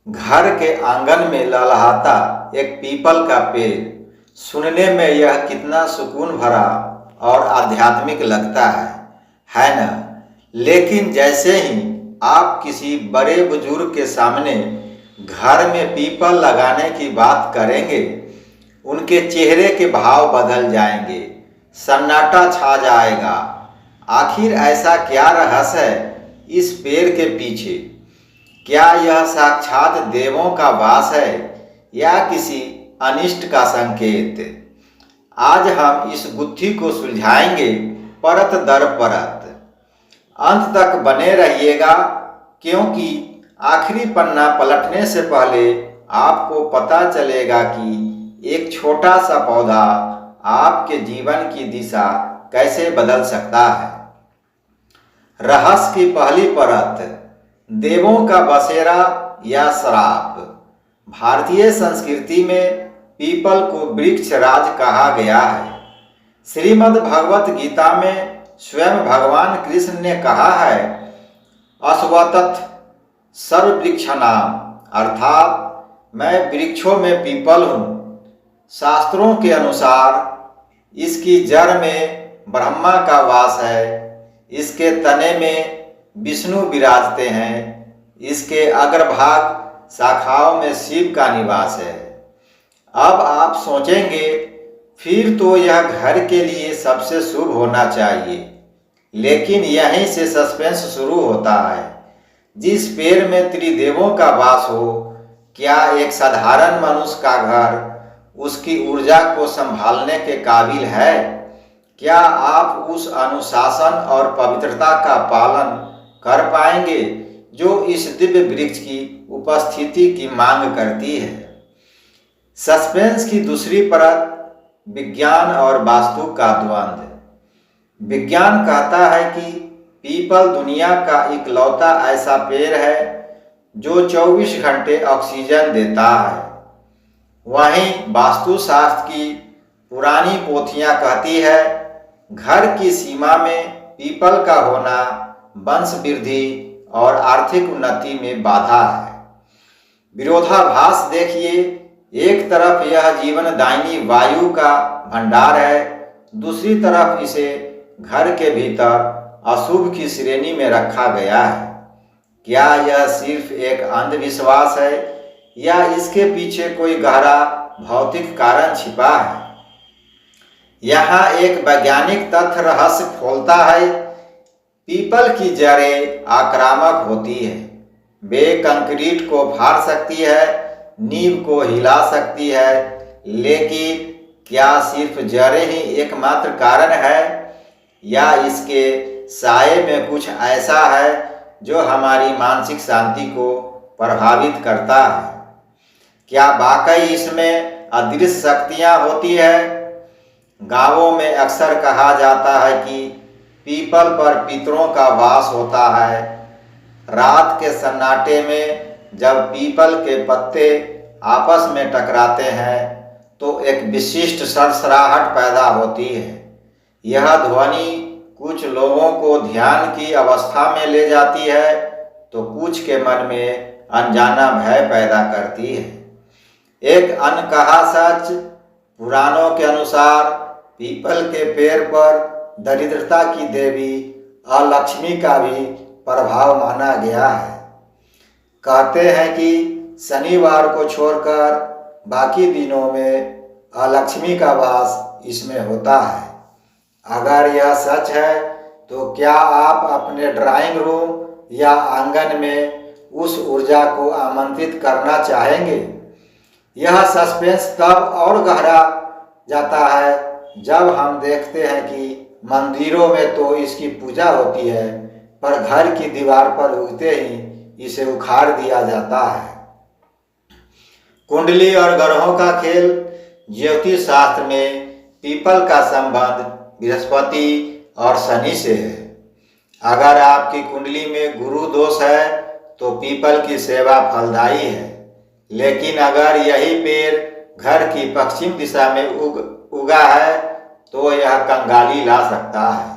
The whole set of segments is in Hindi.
घर के आंगन में लहलहाता एक पीपल का पेड़ सुनने में यह कितना सुकून भरा और आध्यात्मिक लगता है ना। लेकिन जैसे ही आप किसी बड़े बुजुर्ग के सामने घर में पीपल लगाने की बात करेंगे, उनके चेहरे के भाव बदल जाएंगे, सन्नाटा छा जाएगा। आखिर ऐसा क्या रहस्य है इस पेड़ के पीछे? क्या यह साक्षात देवों का वास है या किसी अनिष्ट का संकेत? आज हम इस गुत्थी को सुलझाएंगे परत दर परत। अंत तक बने रहिएगा, क्योंकि आखिरी पन्ना पलटने से पहले आपको पता चलेगा कि एक छोटा सा पौधा आपके जीवन की दिशा कैसे बदल सकता है। रहस्य की पहली परत, देवों का बसेरा या श्राप। भारतीय संस्कृति में पीपल को वृक्ष राज कहा गया है। श्रीमद् भगवत गीता में स्वयं भगवान कृष्ण ने कहा है, अश्वत्थ सर्ववृक्षाणाम, अर्थात मैं वृक्षों में पीपल हूँ। शास्त्रों के अनुसार इसकी जड़ में ब्रह्मा का वास है, इसके तने में विष्णु विराजते हैं, इसके अग्रभाग शाखाओं में शिव का निवास है। अब आप सोचेंगे, फिर तो यह घर के लिए सबसे शुभ होना चाहिए। लेकिन यहीं से सस्पेंस शुरू होता है। जिस पेड़ में त्रिदेवों का वास हो, क्या एक साधारण मनुष्य का घर उसकी ऊर्जा को संभालने के काबिल है? क्या आप उस अनुशासन और पवित्रता का पालन कर पाएंगे जो इस दिव्य वृक्ष की उपस्थिति की मांग करती है? सस्पेंस की दूसरी परत, विज्ञान और वास्तु का द्वंद्व। विज्ञान कहता है कि पीपल दुनिया का इकलौता ऐसा पेड़ है जो 24 घंटे ऑक्सीजन देता है। वहीं वास्तुशास्त्र की पुरानी पोथियां कहती है, घर की सीमा में पीपल का होना वंश वृद्धि और आर्थिक उन्नति में बाधा है। विरोधाभास देखिए, एक तरफ यह जीवनदायिनी वायु का भंडार है, दूसरी तरफ इसे घर के भीतर अशुभ की श्रेणी में रखा गया है। क्या यह सिर्फ एक अंधविश्वास है या इसके पीछे कोई गहरा भौतिक कारण छिपा है? यहाँ एक वैज्ञानिक तथ्य रहस्य खोलता है। पीपल की जड़ें आक्रामक होती है। वे कंक्रीट को फाड़ सकती है, नींव को हिला सकती है, लेकिन क्या सिर्फ जड़ें ही एकमात्र कारण है या इसके साये में कुछ ऐसा है जो हमारी मानसिक शांति को प्रभावित करता है? क्या वाकई इसमें अदृश्य शक्तियाँ होती है? गांवों में अक्सर कहा जाता है कि पीपल पर पितरों का वास होता है। रात के सन्नाटे में जब पीपल के पत्ते आपस में टकराते हैं तो एक विशिष्ट सरसराहट पैदा होती है। यह ध्वनि कुछ लोगों को ध्यान की अवस्था में ले जाती है तो कुछ के मन में अनजाना भय पैदा करती है। एक अनकहा सच, पुराणों के अनुसार पीपल के पेड़ पर दरिद्रता की देवी अलक्ष्मी का भी प्रभाव माना गया है। कहते हैं कि शनिवार को छोड़कर बाकी दिनों में अलक्ष्मी का वास इसमें होता है। अगर यह सच है तो क्या आप अपने ड्राइंग रूम या आंगन में उस ऊर्जा को आमंत्रित करना चाहेंगे? यह सस्पेंस तब और गहरा जाता है जब हम देखते हैं कि मंदिरों में तो इसकी पूजा होती है, पर घर की दीवार पर उगते ही इसे उखाड़ दिया जाता है। कुंडली और ग्रहों का खेल। ज्योतिष शास्त्र में पीपल का संबंध बृहस्पति और शनि से है। अगर आपकी कुंडली में गुरु दोष है तो पीपल की सेवा फलदायी है, लेकिन अगर यही पेड़ घर की पश्चिम दिशा में उगा है तो यह कंगाली ला सकता है।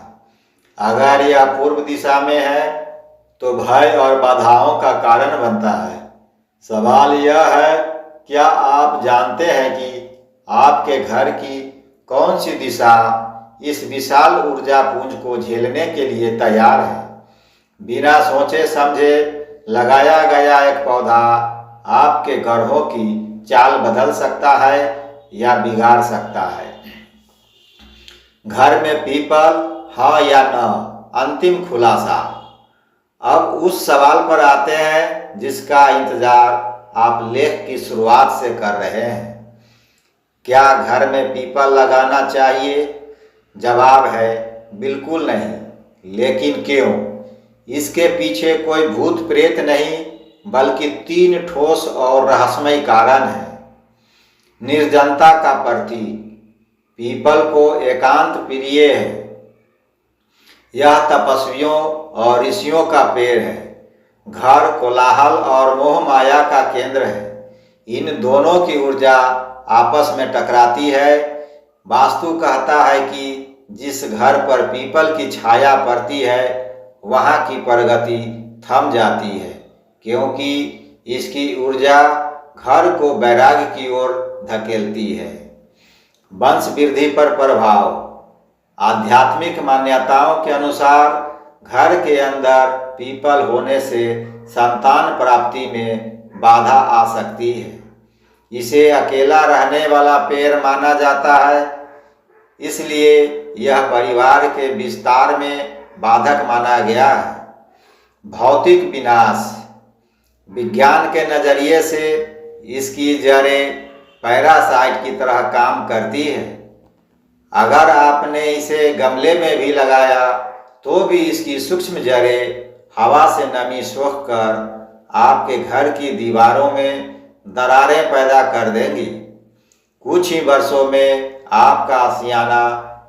अगर यह पूर्व दिशा में है तो भय और बाधाओं का कारण बनता है। सवाल यह है, क्या आप जानते हैं कि आपके घर की कौन सी दिशा इस विशाल ऊर्जा पुंज को झेलने के लिए तैयार है? बिना सोचे समझे लगाया गया एक पौधा आपके गढ़ों की चाल बदल सकता है या बिगाड़ सकता है। घर में पीपल हाँ या न, अंतिम खुलासा। अब उस सवाल पर आते हैं जिसका इंतजार आप लेख की शुरुआत से कर रहे हैं। क्या घर में पीपल लगाना चाहिए? जवाब है बिल्कुल नहीं। लेकिन क्यों? इसके पीछे कोई भूत प्रेत नहीं, बल्कि 3 ठोस और रहस्यमय कारण हैं। निर्जनता का प्रतीक। पीपल को एकांत प्रिय है। यह तपस्वियों और ऋषियों का पेड़ है। घर कोलाहल और मोह माया का केंद्र है। इन दोनों की ऊर्जा आपस में टकराती है। वास्तु कहता है कि जिस घर पर पीपल की छाया पड़ती है वहाँ की प्रगति थम जाती है, क्योंकि इसकी ऊर्जा घर को वैराग्य की ओर धकेलती है। वंश वृद्धि पर प्रभाव। आध्यात्मिक मान्यताओं के अनुसार घर के अंदर पीपल होने से संतान प्राप्ति में बाधा आ सकती है। इसे अकेला रहने वाला पेड़ माना जाता है, इसलिए यह परिवार के विस्तार में बाधक माना गया है। भौतिक विनाश। विज्ञान के नज़रिए से इसकी जड़ें पैरासाइट की तरह काम करती है। अगर आपने इसे गमले में भी लगाया तो भी इसकी सूक्ष्म जड़ें हवा से नमी सोख कर आपके घर की दीवारों में दरारें पैदा कर देंगी। कुछ ही वर्षों में आपका आशियाना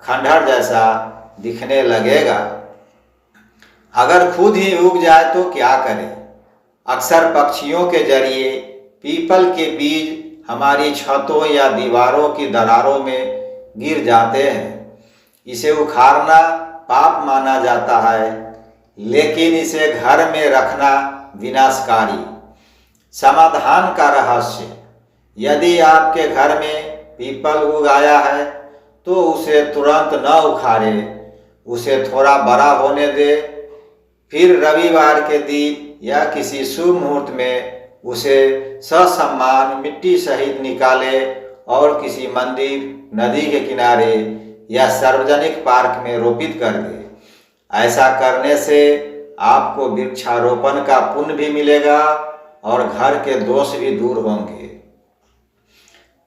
खंडहर जैसा दिखने लगेगा। अगर खुद ही उग जाए तो क्या करें? अक्सर पक्षियों के जरिए पीपल के बीज हमारी छतों या दीवारों की दरारों में गिर जाते हैं। इसे उखाड़ना पाप माना जाता है, लेकिन इसे घर में रखना विनाशकारी। समाधान का रहस्य। यदि आपके घर में पीपल उगाया है तो उसे तुरंत न उखाड़े, उसे थोड़ा बड़ा होने दे, फिर रविवार के दिन या किसी शुभ मुहूर्त में उसे ससम्मान मिट्टी सहित निकाले और किसी मंदिर, नदी के किनारे या सार्वजनिक पार्क में रोपित कर दे। ऐसा करने से आपको वृक्षारोपण का पुण्य भी मिलेगा और घर के दोष भी दूर होंगे।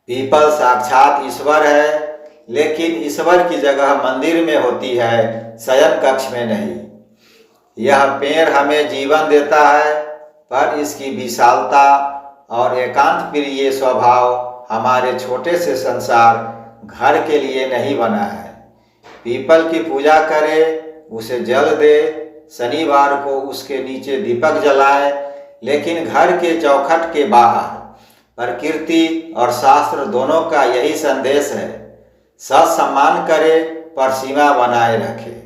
पीपल साक्षात ईश्वर है, लेकिन ईश्वर की जगह मंदिर में होती है, शयन कक्ष में नहीं। यह पेड़ हमें जीवन देता है, पर इसकी विशालता और एकांत प्रिय स्वभाव हमारे छोटे से संसार घर के लिए नहीं बना है। पीपल की पूजा करें, उसे जल दे, शनिवार को उसके नीचे दीपक जलाएं, लेकिन घर के चौखट के बाहर। प्रकृति और शास्त्र दोनों का यही संदेश है। सत्सम्मान करें पर सीमा बनाए रखें।